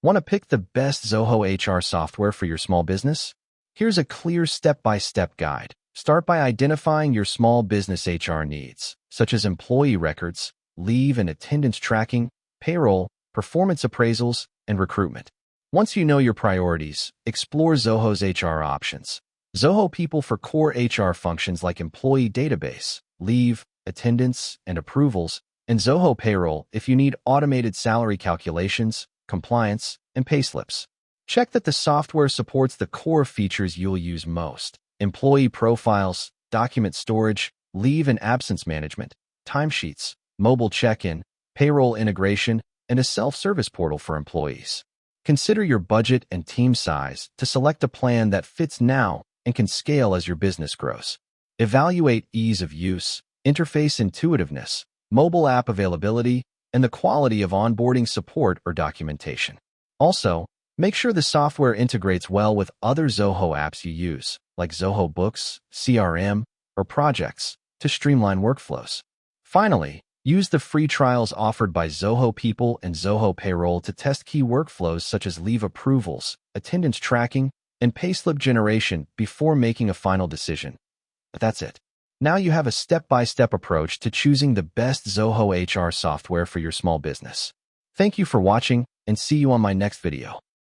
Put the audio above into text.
Want to pick the best Zoho HR software for your small business? Here's a clear step-by-step guide. Start by identifying your small business HR needs, such as employee records, leave and attendance tracking, payroll, performance appraisals, and recruitment. Once you know your priorities, explore Zoho's HR options. Zoho People for core HR functions like employee database, leave, attendance, and approvals, and Zoho Payroll if you need automated salary calculations, compliance, and payslips. Check that the software supports the core features you'll use most: employee profiles, document storage, leave and absence management, timesheets, mobile check-in, payroll integration, and a self-service portal for employees. Consider your budget and team size to select a plan that fits now and can scale as your business grows. Evaluate ease of use, interface intuitiveness, mobile app availability, and the quality of onboarding support or documentation. Also, make sure the software integrates well with other Zoho apps you use, like Zoho Books, CRM, or projects, to streamline workflows. Finally, use the free trials offered by Zoho People and Zoho Payroll to test key workflows such as leave approvals, attendance tracking, and payslip generation before making a final decision. That's it. Now you have a step-by-step approach to choosing the best Zoho HR software for your small business. Thank you for watching, and see you on my next video.